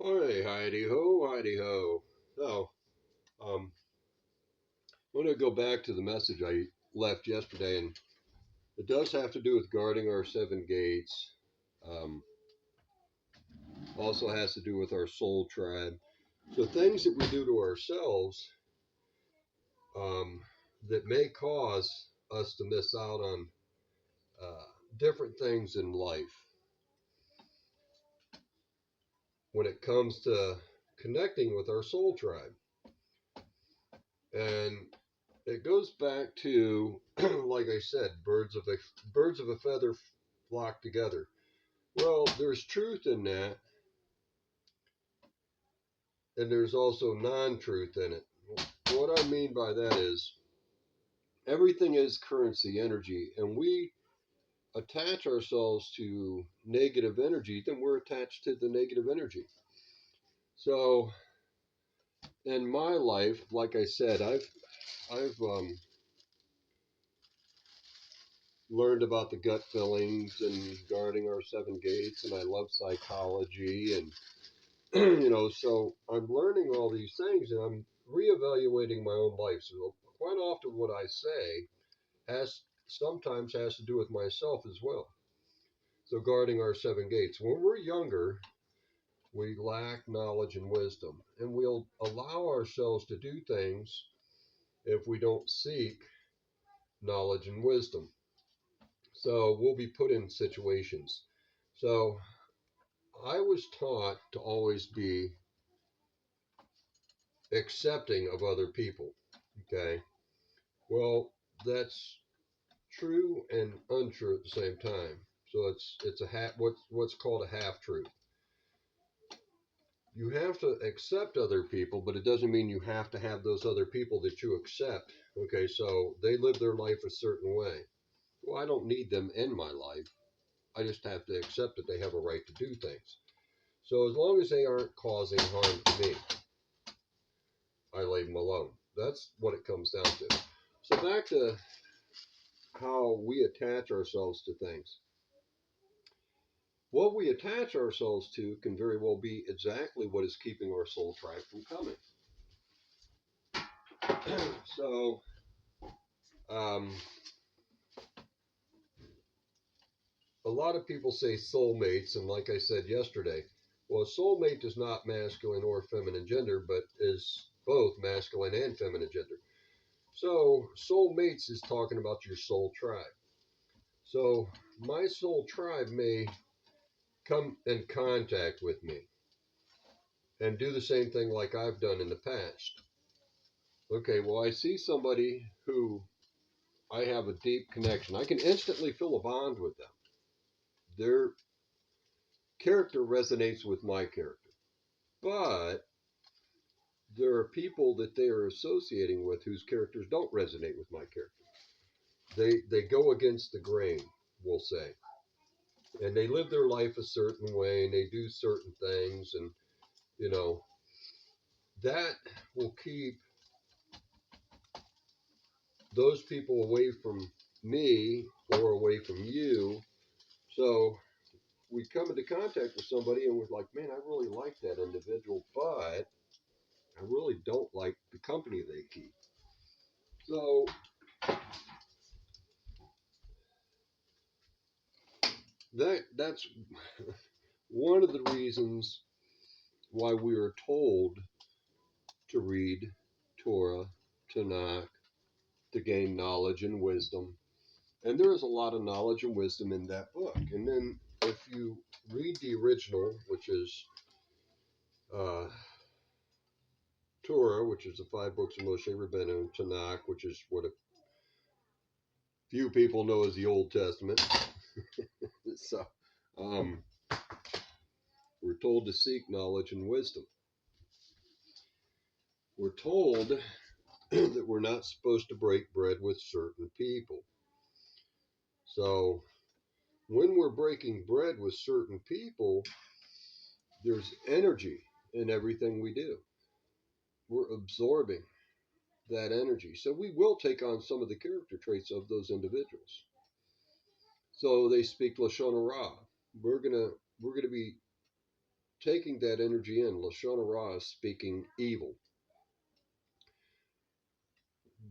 Hey, Heidi ho, Heidi ho. So, um, I'm going to go back to the message I left yesterday, and it does have to do with guarding our seven gates. Um, Also has to do with our soul tribe. So, things that we do to ourselves um, that may cause us to miss out on uh, different things in life when it comes to connecting with our soul tribe. And it goes back to, like I said, birds of a feather flock together. Well, there's truth in that, and there's also non-truth in it. What I mean by that is everything is currency, energy, and we attach ourselves to negative energy, then we're attached to the negative energy. So, in my life, like I said, I've learned about the gut fillings and guarding our seven gates, and I love psychology and so I'm learning all these things and I'm reevaluating my own life. So quite often what I say has sometimes has to do with myself as well. So guarding our seven gates. When we're younger, we lack knowledge and wisdom, and we'll allow ourselves to do things if we don't seek knowledge and wisdom. So we'll be put in situations. So I was taught to always be accepting of other people. Okay. Well, that's true and untrue at the same time. So it's a what's called a half truth. You have to accept other people, but it doesn't mean you have to have those other people that you accept. Okay, so they live their life a certain way. Well, I don't need them in my life. I just have to accept that they have a right to do things. So as long as they aren't causing harm to me, I leave them alone. That's what it comes down to. So back to how we attach ourselves to things. What we attach ourselves to can very well be exactly what is keeping our soul tribe from coming. so, um, a lot of people say soulmates, and like I said yesterday, well, a soulmate is not masculine or feminine gender, but is both masculine and feminine gender. So, soulmates is talking about your soul tribe. So, my soul tribe may come in contact with me and do the same thing like I've done in the past. Okay, well, I see somebody who I have a deep connection. I can instantly feel a bond with them. Their character resonates with my character. But there are people that they are associating with whose characters don't resonate with my character. They go against the grain, we'll say. And they live their life a certain way and they do certain things and you know that will keep those people away from me or away from you. So we come into contact with somebody and we're like, man, I really like that individual, but I really don't like the company they keep. So that's one of the reasons why we are told to read Torah, Tanakh, to gain knowledge and wisdom. And there is a lot of knowledge and wisdom in that book. And then if you read the original, which is uh, Torah, which is the five books of Moshe Rabbeinu, Tanakh, which is what a few people know as the Old Testament. so um, we're told to seek knowledge and wisdom. We're told that we're not supposed to break bread with certain people. So when we're breaking bread with certain people, there's energy in everything we do. We're absorbing that energy. So we will take on some of the character traits of those individuals. So they speak Lashon Hara. We're gonna be taking that energy in. Lashon Hara is speaking evil.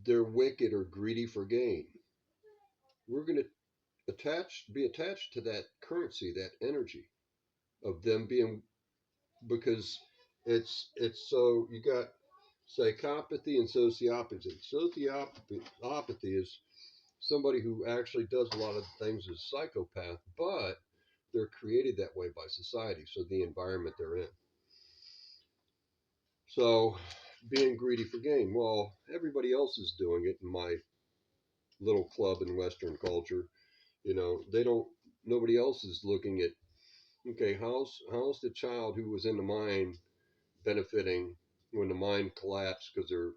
They're wicked or greedy for gain. We're going to be attached to that currency, that energy of them being, because it's so you got psychopathy and sociopathy. Sociopathy is somebody who actually does a lot of things as a psychopath, but they're created that way by society, so the environment they're in. So being greedy for gain, well, everybody else is doing it in my little club in Western culture. You know, they don't. Nobody else is looking at, okay, how's the child who was in the mine benefiting when the mine collapsed because they're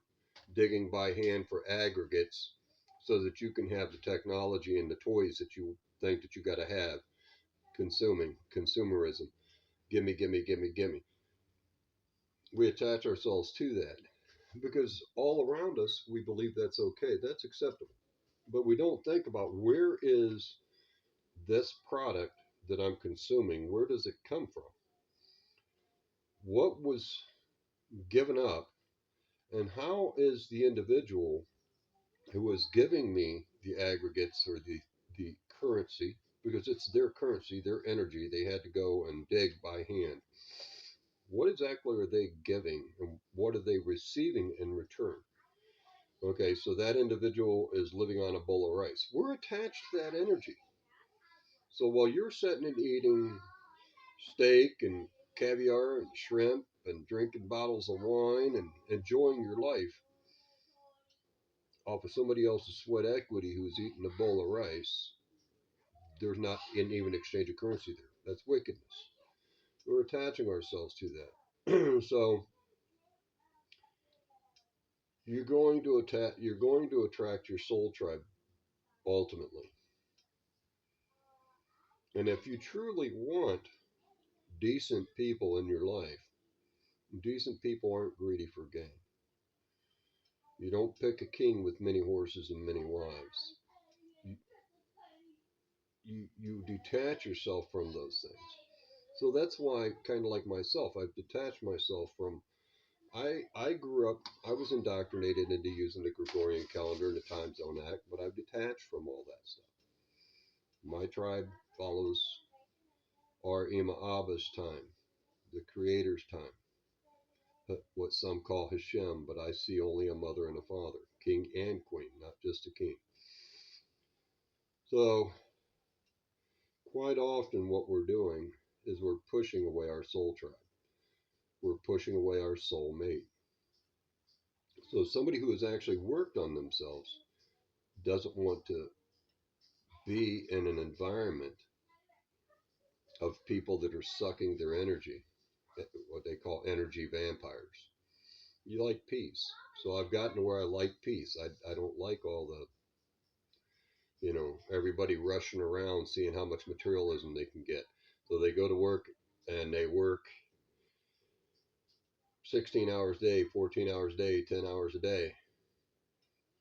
digging by hand for aggregates so that you can have the technology and the toys that you think that you got to have. Consumerism, gimme, gimme, gimme, gimme. We attach ourselves to that because all around us we believe that's okay, that's acceptable, but we don't think about where is this product that I'm consuming, where does it come from, what was given up, and how is the individual who was giving me the aggregates or the currency, because it's their currency, their energy, they had to go and dig by hand. What exactly are they giving and what are they receiving in return? Okay, so that individual is living on a bowl of rice. We're attached to that energy. So while you're sitting and eating steak and caviar and shrimp and drinking bottles of wine and enjoying your life off of somebody else's sweat equity who's eating a bowl of rice, there's not even exchange of currency there. That's wickedness. We're attaching ourselves to that. So you're going to attract your soul tribe ultimately. And if you truly want decent people in your life, decent people aren't greedy for gain. You don't pick a king with many horses and many wives. You, you detach yourself from those things. So that's why, kind of like myself, I've detached myself from. I grew up. I was indoctrinated into using the Gregorian calendar and the Time Zone Act, but I've detached from all that stuff. My tribe follows our Ima Abba's time, the Creator's time, what some call Hashem, but I see only a mother and a father, king and queen, not just a king. So quite often what we're doing is we're pushing away our soul tribe. We're pushing away our soul mate. So somebody who has actually worked on themselves doesn't want to be in an environment of people that are sucking their energy, what they call energy vampires. You like peace. So I've gotten to where I like peace. I don't like all the, everybody rushing around seeing how much materialism they can get. So they go to work and they work 16 hours a day, 14 hours a day, 10 hours a day.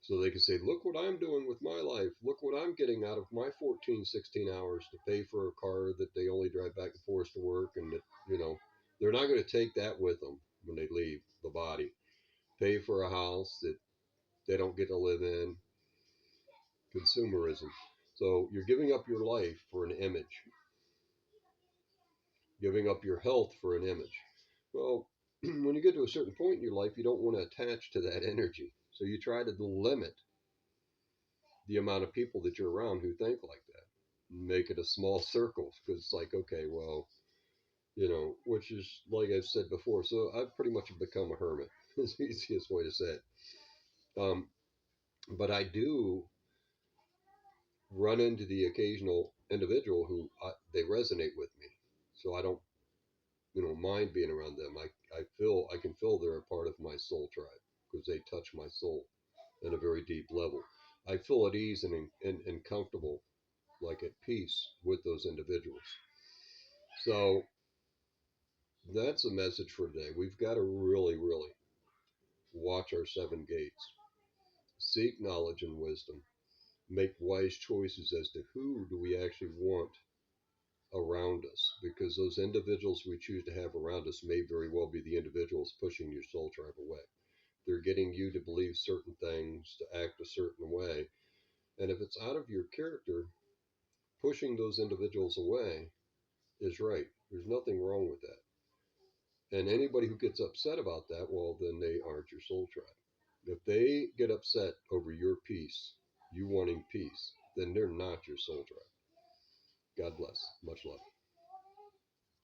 So they can say, look what I'm doing with my life. Look what I'm getting out of my 14, 16 hours to pay for a car that they only drive back and forth to work. And that, they're not going to take that with them when they leave the body. Pay for a house that they don't get to live in. Consumerism. So you're giving up your life for an image, giving up your health for an image. Well, when you get to a certain point in your life, you don't want to attach to that energy. So you try to limit the amount of people that you're around who think like that. Make it a small circle because it's like, okay, well, which is like I've said before. So I've pretty much become a hermit. Is the easiest way to say it. But I do run into the occasional individual who they resonate with me. So I don't, mind being around them. I can feel they're a part of my soul tribe because they touch my soul at a very deep level. I feel at ease and comfortable, like at peace with those individuals. So that's a message for today. We've got to really, really watch our seven gates, seek knowledge and wisdom, make wise choices as to who do we actually want around us, because those individuals we choose to have around us may very well be the individuals pushing your soul tribe away. They're getting you to believe certain things, to act a certain way. And if it's out of your character, pushing those individuals away is right. There's nothing wrong with that. And anybody who gets upset about that, well, then they aren't your soul tribe. If they get upset over your peace, you wanting peace, then they're not your soul tribe. God bless. Much love.